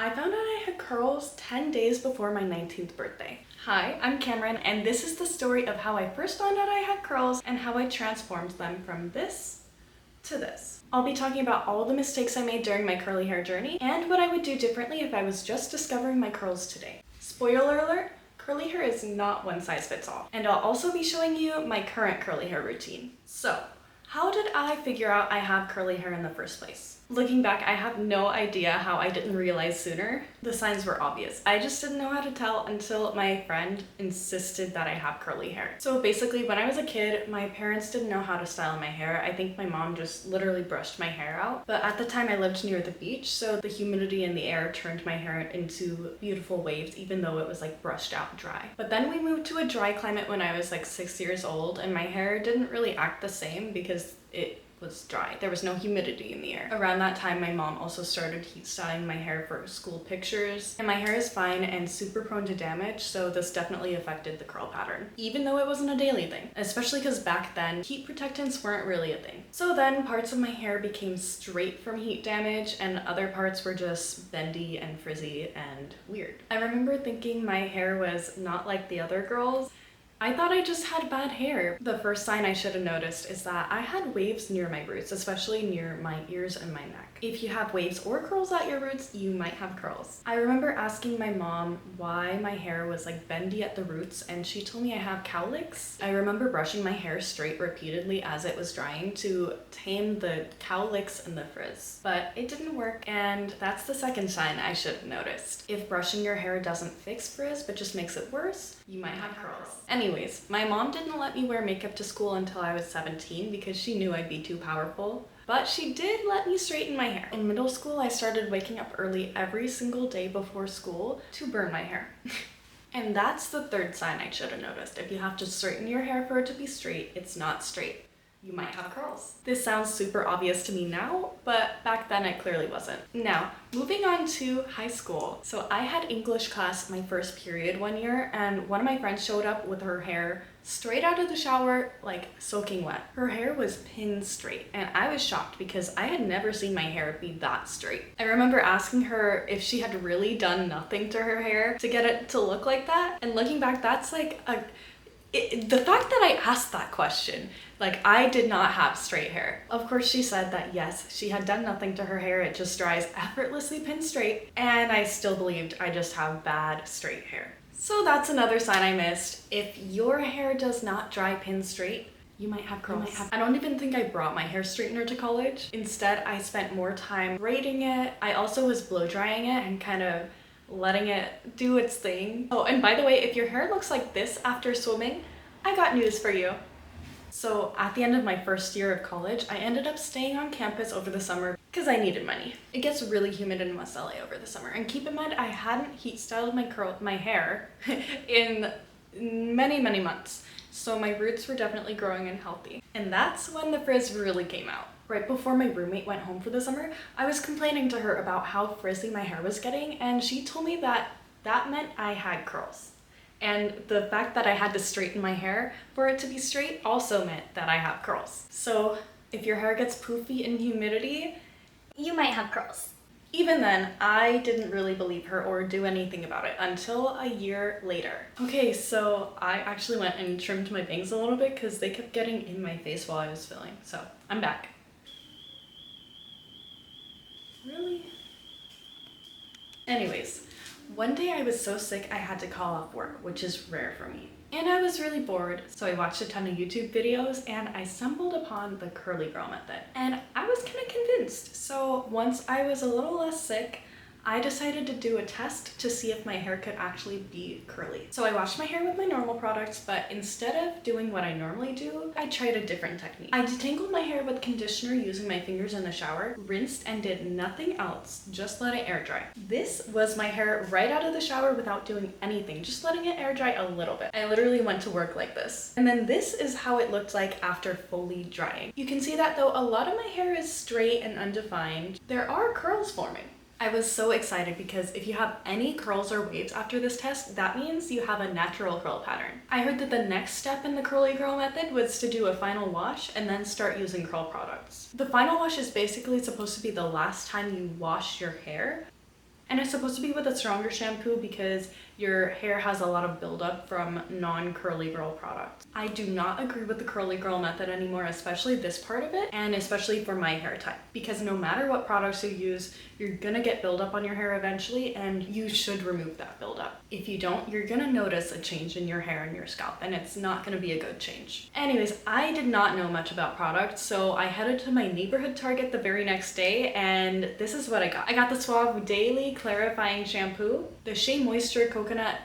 I found out I had curls 10 days before my 19th birthday. Hi, I'm Cameron, and this is the story of how I first found out I had curls and how I transformed them from this to this. I'll be talking about all the mistakes I made during my curly hair journey and what I would do differently if I was just discovering my curls today. Spoiler alert, curly hair is not one size fits all. And I'll also be showing you my current curly hair routine. So, how did I figure out I have curly hair in the first place? Looking back, I have no idea how I didn't realize sooner. The signs were obvious. I just didn't know how to tell until my friend insisted that I have curly hair. So basically, when I was a kid, my parents didn't know how to style my hair. I think my mom just literally brushed my hair out. But at the time, I lived near the beach, so the humidity in the air turned my hair into beautiful waves, even though it was like brushed out dry. But then we moved to a dry climate when I was like 6 years old, and my hair didn't really act the same because it was dry. There was no humidity in the air. Around that time, my mom also started heat styling my hair for school pictures, and my hair is fine and super prone to damage, so this definitely affected the curl pattern, even though it wasn't a daily thing, especially because back then, heat protectants weren't really a thing. So then parts of my hair became straight from heat damage, and other parts were just bendy and frizzy and weird. I remember thinking my hair was not like the other girls. I thought I just had bad hair. The first sign I should have noticed is that I had waves near my roots, especially near my ears and my neck. If you have waves or curls at your roots, you might have curls. I remember asking my mom why my hair was like bendy at the roots, and she told me I have cowlicks. I remember brushing my hair straight repeatedly as it was drying to tame the cowlicks and the frizz. But it didn't work, and that's the second sign I should have noticed. If brushing your hair doesn't fix frizz but just makes it worse, you might have curls. Anyways, my mom didn't let me wear makeup to school until I was 17 because she knew I'd be too powerful. But she did let me straighten my hair. In middle school, I started waking up early every single day before school to burn my hair. And that's the third sign I should have noticed. If you have to straighten your hair for it to be straight, it's not straight. You might have curls. This sounds super obvious to me now, but back then it clearly wasn't. Now, moving on to high school. So I had English class my first period one year, and one of my friends showed up with her hair straight out of the shower, like soaking wet. Her hair was pin straight, and I was shocked because I had never seen my hair be that straight. I remember asking her if she had really done nothing to her hair to get it to look like that, and looking back, that's like the fact that I asked that question, like I did not have straight hair. Of course she said that yes, she had done nothing to her hair, it just dries effortlessly pin straight, and I still believed I just have bad straight hair. So that's another sign I missed. If your hair does not dry pin straight, you might have curls. I don't even think I brought my hair straightener to college. Instead, I spent more time braiding it. I also was blow drying it and kind of letting it do its thing. Oh, and by the way, if your hair looks like this after swimming, I got news for you. So at the end of my first year of college, I ended up staying on campus over the summer because I needed money. It gets really humid in West LA over the summer, and keep in mind I hadn't heat styled my hair in many months, so my roots were definitely growing and healthy. And that's when the frizz really came out. Right before my roommate went home for the summer, I was complaining to her about how frizzy my hair was getting, and she told me that that meant I had curls. And the fact that I had to straighten my hair for it to be straight also meant that I have curls. So if your hair gets poofy in humidity, you might have curls. Even then, I didn't really believe her or do anything about it until a year later. Okay, so I actually went and trimmed my bangs a little bit because they kept getting in my face while I was filming. So I'm back. Really? Anyways, one day I was so sick I had to call off work, which is rare for me. And I was really bored, so I watched a ton of YouTube videos and I stumbled upon the curly girl method. And I was kind of convinced. So once I was a little less sick, I decided to do a test to see if my hair could actually be curly. So I washed my hair with my normal products, but instead of doing what I normally do, I tried a different technique. I detangled my hair with conditioner using my fingers in the shower, rinsed and did nothing else, just let it air dry. This was my hair right out of the shower without doing anything, just letting it air dry a little bit. I literally went to work like this. And then this is how it looked like after fully drying. You can see that though a lot of my hair is straight and undefined, there are curls forming. I was so excited because if you have any curls or waves after this test, that means you have a natural curl pattern. I heard that the next step in the curly girl method was to do a final wash and then start using curl products. The final wash is basically supposed to be the last time you wash your hair. And it's supposed to be with a stronger shampoo because your hair has a lot of buildup from non-curly girl products. I do not agree with the curly girl method anymore, especially this part of it, and especially for my hair type. Because no matter what products you use, you're gonna get buildup on your hair eventually, and you should remove that buildup. If you don't, you're gonna notice a change in your hair and your scalp, and it's not gonna be a good change. Anyways, I did not know much about products, so I headed to my neighborhood Target the very next day, and this is what I got. I got the Suave Daily Clarifying Shampoo, the Shea Moisture Coconut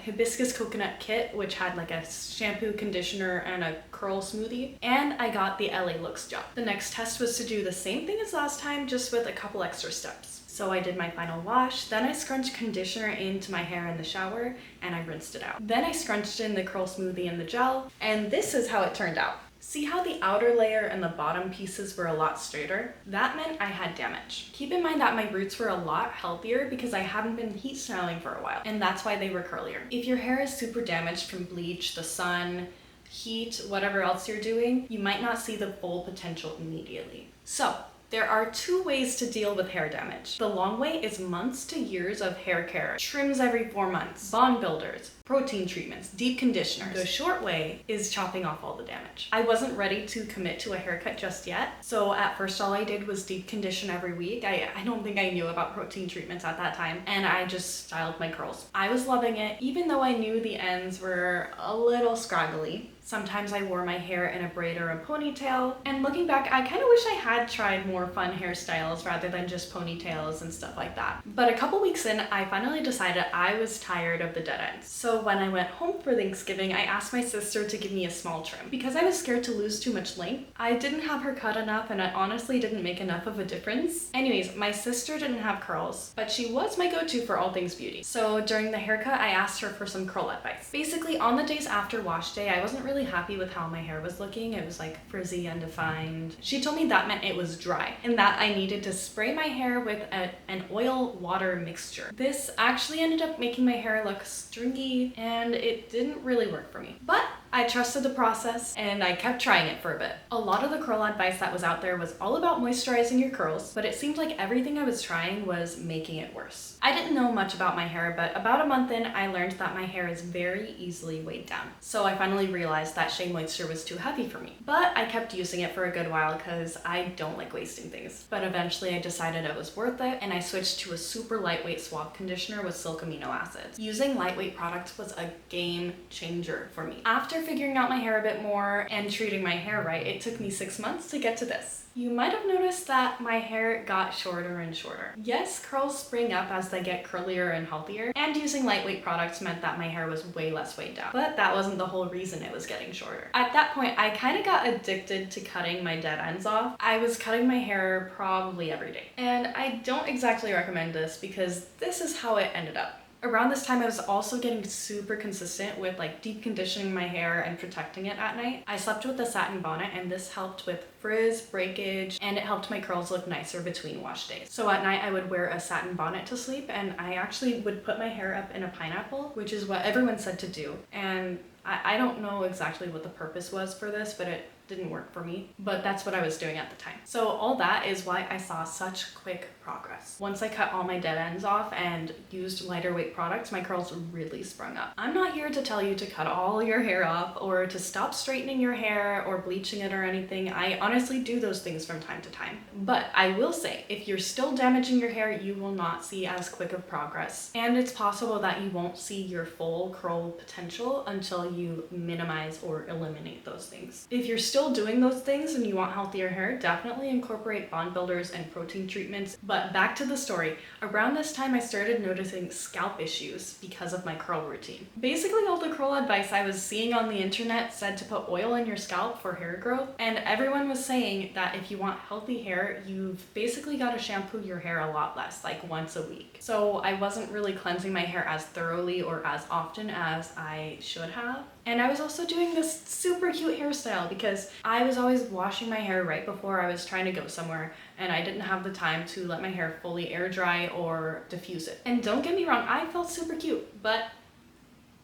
Hibiscus Coconut Kit, which had like a shampoo, conditioner, and a curl smoothie, and I got the LA Looks gel. The next test was to do the same thing as last time, just with a couple extra steps. So I did my final wash, then I scrunched conditioner into my hair in the shower, and I rinsed it out. Then I scrunched in the curl smoothie and the gel, and this is how it turned out. See how the outer layer and the bottom pieces were a lot straighter? That meant I had damage. Keep in mind that my roots were a lot healthier because I haven't been heat styling for a while, and that's why they were curlier. If your hair is super damaged from bleach, the sun, heat, whatever else you're doing, you might not see the full potential immediately. So, there are two ways to deal with hair damage. The long way is months to years of hair care, trims every 4 months, bond builders, protein treatments, deep conditioners. The short way is chopping off all the damage. I wasn't ready to commit to a haircut just yet, so at first all I did was deep condition every week. I don't think I knew about protein treatments at that time, and I just styled my curls. I was loving it, even though I knew the ends were a little scraggly. Sometimes I wore my hair in a braid or a ponytail, and looking back, I kind of wish I had tried more fun hairstyles rather than just ponytails and stuff like that. But a couple weeks in, I finally decided I was tired of the dead ends. So when I went home for Thanksgiving, I asked my sister to give me a small trim. Because I was scared to lose too much length, I didn't have her cut enough, and it honestly didn't make enough of a difference. Anyways, my sister didn't have curls, but she was my go-to for all things beauty. So during the haircut, I asked her for some curl advice. Basically, on the days after wash day, I wasn't really happy with how my hair was looking. It was like frizzy, undefined. She told me that meant it was dry and that I needed to spray my hair with an oil water mixture. This actually ended up making my hair look stringy, and it didn't really work for me. But I trusted the process and I kept trying it for a bit. A lot of the curl advice that was out there was all about moisturizing your curls, but it seemed like everything I was trying was making it worse. I didn't know much about my hair, but about a month in, I learned that my hair is very easily weighed down. So I finally realized that Shea Moisture was too heavy for me. But I kept using it for a good while because I don't like wasting things. But eventually I decided it was worth it, and I switched to a super lightweight Suave conditioner with silk amino acids. Using lightweight products was a game changer for me. After figuring out my hair a bit more and treating my hair right, it took me 6 months to get to this. You might have noticed that my hair got shorter and shorter. Yes, curls spring up as they get curlier and healthier, and using lightweight products meant that my hair was way less weighed down. But that wasn't the whole reason it was getting shorter. At that point, I kind of got addicted to cutting my dead ends off. I was cutting my hair probably every day. And I don't exactly recommend this because this is how it ended up. Around this time, I was also getting super consistent with like deep conditioning my hair and protecting it at night. I slept with a satin bonnet, and this helped with frizz, breakage, and it helped my curls look nicer between wash days. So at night I would wear a satin bonnet to sleep, and I actually would put my hair up in a pineapple, which is what everyone said to do. And I don't know exactly what the purpose was for this, but it didn't work for me, but that's what I was doing at the time. So all that is why I saw such quick progress. Once I cut all my dead ends off and used lighter weight products, my curls really sprung up. I'm not here to tell you to cut all your hair off or to stop straightening your hair or bleaching it or anything. I honestly do those things from time to time. But I will say, if you're still damaging your hair, you will not see as quick of progress. And it's possible that you won't see your full curl potential until you minimize or eliminate those things. If you're still doing those things and you want healthier hair, definitely incorporate bond builders and protein treatments. But back to the story. Around this time, I started noticing scalp issues because of my curl routine. Basically, all the curl advice I was seeing on the internet said to put oil in your scalp for hair growth, and everyone was saying that if you want healthy hair, you've basically got to shampoo your hair a lot less, like once a week. So I wasn't really cleansing my hair as thoroughly or as often as I should have. And I was also doing this super cute hairstyle because I was always washing my hair right before I was trying to go somewhere, and I didn't have the time to let my hair fully air dry or diffuse it. And don't get me wrong, I felt super cute, but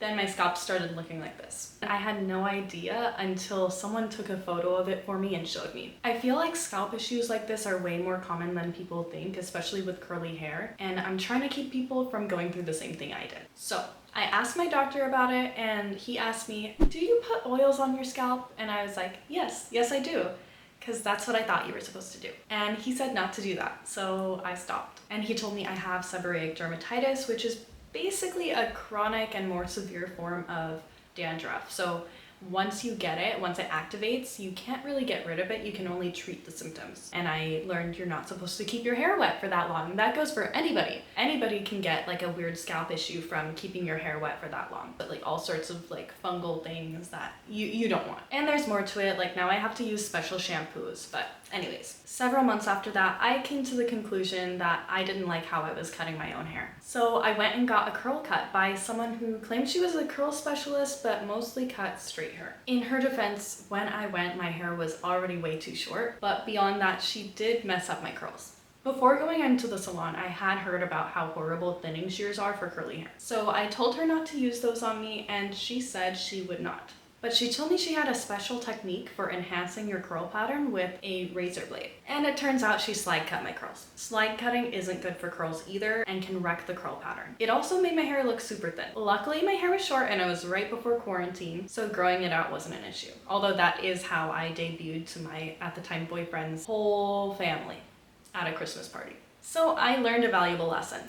Then my scalp started looking like this. I had no idea until someone took a photo of it for me and showed me. I feel like scalp issues like this are way more common than people think, especially with curly hair, and I'm trying to keep people from going through the same thing I did. So I asked my doctor about it, and he asked me, do you put oils on your scalp? And I was like, yes I do, because that's what I thought you were supposed to do. And he said not to do that, so I stopped. And he told me I have seborrheic dermatitis, which is basically a chronic and more severe form of dandruff. So once you get it, once it activates, you can't really get rid of it. You can only treat the symptoms. And I learned you're not supposed to keep your hair wet for that long. That goes for anybody. Anybody can get like a weird scalp issue from keeping your hair wet for that long. But like all sorts of like fungal things that you don't want. And there's more to it. Like now I have to use special shampoos. But anyways, several months after that, I came to the conclusion that I didn't like how I was cutting my own hair. So I went and got a curl cut by someone who claimed she was a curl specialist, but mostly cut straight hair. In her defense, when I went, my hair was already way too short, but beyond that, she did mess up my curls. Before going into the salon, I had heard about how horrible thinning shears are for curly hair. So I told her not to use those on me, and she said she would not. But she told me she had a special technique for enhancing your curl pattern with a razor blade. And it turns out she slide cut my curls. Slide cutting isn't good for curls either and can wreck the curl pattern. It also made my hair look super thin. Luckily, my hair was short and it was right before quarantine, so growing it out wasn't an issue. Although that is how I debuted to my, at the time, boyfriend's whole family at a Christmas party. So I learned a valuable lesson.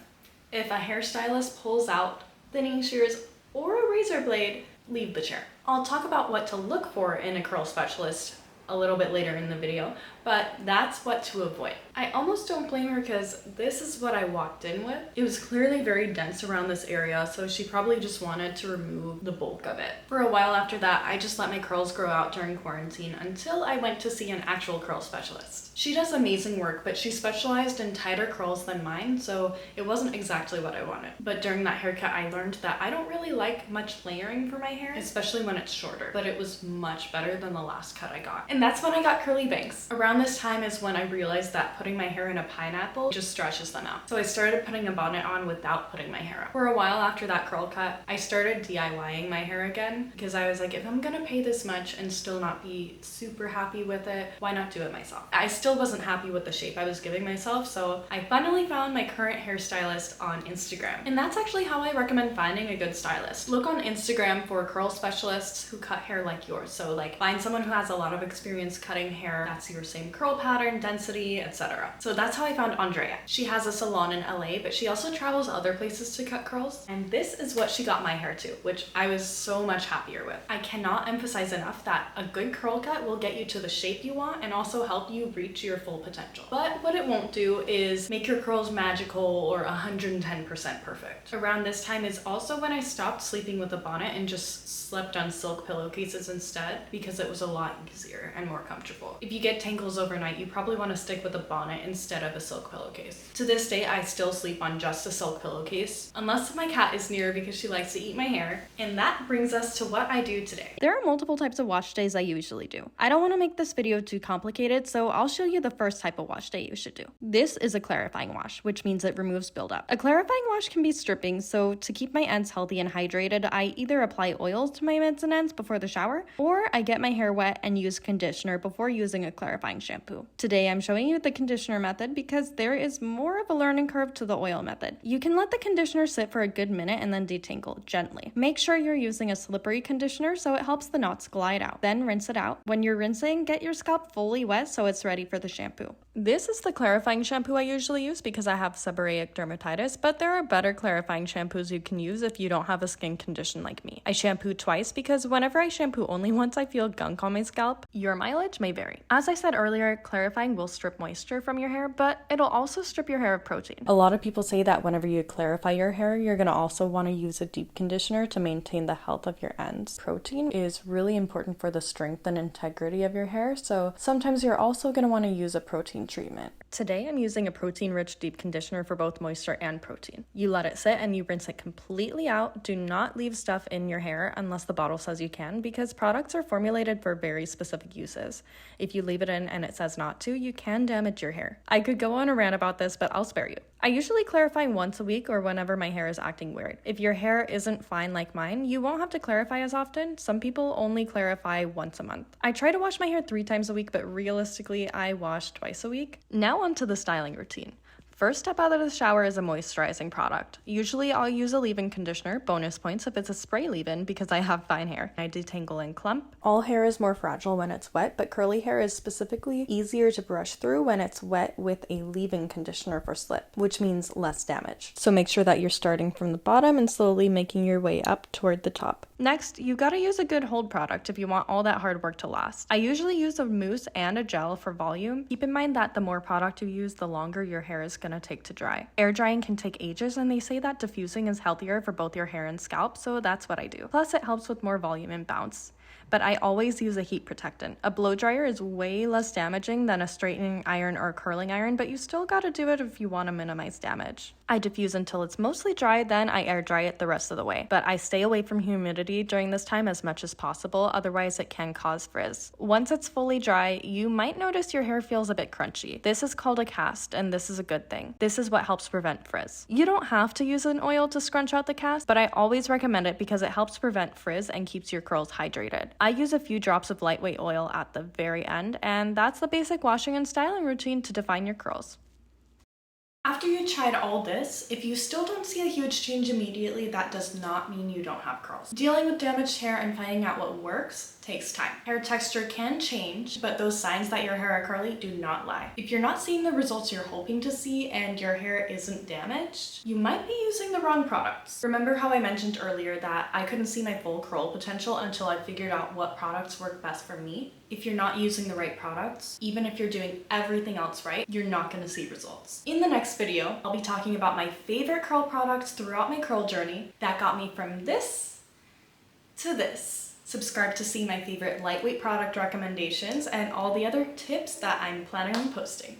If a hairstylist pulls out thinning shears or a razor blade, leave the chair. I'll talk about what to look for in a curl specialist a little bit later in the video, but that's what to avoid. I almost don't blame her because this is what I walked in with. It was clearly very dense around this area, so she probably just wanted to remove the bulk of it. For a while after that, I just let my curls grow out during quarantine until I went to see an actual curl specialist. She does amazing work, but she specialized in tighter curls than mine, so it wasn't exactly what I wanted. But during that haircut, I learned that I don't really like much layering for my hair, especially when it's shorter, but it was much better than the last cut I got. And that's when I got curly bangs. Around this time is when I realized that putting my hair in a pineapple just stretches them out. So I started putting a bonnet on without putting my hair up. For a while after that curl cut, I started DIYing my hair again because I was like, if I'm gonna pay this much and still not be super happy with it, why not do it myself? I still wasn't happy with the shape I was giving myself, so I finally found my current hairstylist on Instagram. And that's actually how I recommend finding a good stylist. Look on Instagram for curl specialists who cut hair like yours. So like find someone who has a lot of experience cutting hair that's your same curl pattern, density, etc. So that's how I found Andrea. She has a salon in LA, but she also travels other places to cut curls. And this is what she got my hair to, which I was so much happier with. I cannot emphasize enough that a good curl cut will get you to the shape you want and also help you reach your full potential. But what it won't do is make your curls magical or 110% perfect. Around this time is also when I stopped sleeping with a bonnet and just slept on silk pillowcases instead because it was a lot easier and more comfortable. If you get tangles overnight, you probably want to stick with a bonnet instead of a silk pillowcase. To this day, I still sleep on just a silk pillowcase, unless my cat is near because she likes to eat my hair. And that brings us to what I do today. There are multiple types of wash days I usually do. I don't want to make this video too complicated, so I'll show you the first type of wash day you should do. This is a clarifying wash, which means it removes buildup. A clarifying wash can be stripping, so to keep my ends healthy and hydrated, I either apply oils to my mids and ends before the shower, or I get my hair wet and use conditioner before using a clarifying shampoo. Today I'm showing you the conditioner method because there is more of a learning curve to the oil method. You can let the conditioner sit for a good minute and then detangle gently. Make sure you're using a slippery conditioner so it helps the knots glide out. Then rinse it out. When you're rinsing, get your scalp fully wet so it's ready for the shampoo. This is the clarifying shampoo I usually use because I have seborrheic dermatitis, but there are better clarifying shampoos you can use if you don't have a skin condition like me. I shampoo twice because whenever I shampoo only once, I feel gunk on my scalp. Your mileage may vary. As I said earlier, clarifying will strip moisture from your hair, but it'll also strip your hair of protein. A lot of people say that whenever you clarify your hair, you're going to also want to use a deep conditioner to maintain the health of your ends. Protein is really important for the strength and integrity of your hair, so sometimes you're also going to want to use a protein treatment. Today I'm using a protein-rich deep conditioner for both moisture and protein. You let it sit and you rinse it completely out. Do not leave stuff in your hair unless the bottle says you can, because products are formulated for very specific uses. If you leave it in and it says not to, you can damage your hair. I could go on a rant about this, but I'll spare you. I usually clarify once a week or whenever my hair is acting weird. If your hair isn't fine like mine, you won't have to clarify as often. Some people only clarify once a month. I try to wash my hair 3 times a week, but realistically, I wash twice a week. Now onto the styling routine. First step out of the shower is a moisturizing product. Usually I'll use a leave-in conditioner, bonus points if it's a spray leave-in because I have fine hair. I detangle and clump. All hair is more fragile when it's wet, but curly hair is specifically easier to brush through when it's wet with a leave-in conditioner for slip, which means less damage. So make sure that you're starting from the bottom and slowly making your way up toward the top. Next, you gotta use a good hold product if you want all that hard work to last. I usually use a mousse and a gel for volume. Keep in mind that the more product you use, the longer your hair is gonna take to dry. Air drying can take ages, and they say that diffusing is healthier for both your hair and scalp, so that's what I do. Plus, it helps with more volume and bounce. But I always use a heat protectant. A blow dryer is way less damaging than a straightening iron or curling iron, but you still gotta do it if you want to minimize damage. I diffuse until it's mostly dry, then I air dry it the rest of the way. But I stay away from humidity during this time as much as possible, otherwise it can cause frizz. Once it's fully dry, you might notice your hair feels a bit crunchy. This is called a cast, and this is a good thing. This is what helps prevent frizz. You don't have to use an oil to scrunch out the cast, but I always recommend it because it helps prevent frizz and keeps your curls hydrated. I use a few drops of lightweight oil at the very end, and that's the basic washing and styling routine to define your curls. After you tried all this, if you still don't see a huge change immediately, that does not mean you don't have curls. Dealing with damaged hair and finding out what works takes time. Hair texture can change, but those signs that your hair are curly do not lie. If you're not seeing the results you're hoping to see and your hair isn't damaged, you might be using the wrong products. Remember how I mentioned earlier that I couldn't see my full curl potential until I figured out what products work best for me? If you're not using the right products, even if you're doing everything else right, you're not going to see results. In the next video, I'll be talking about my favorite curl products throughout my curl journey that got me from this to this. Subscribe to see my favorite lightweight product recommendations and all the other tips that I'm planning on posting.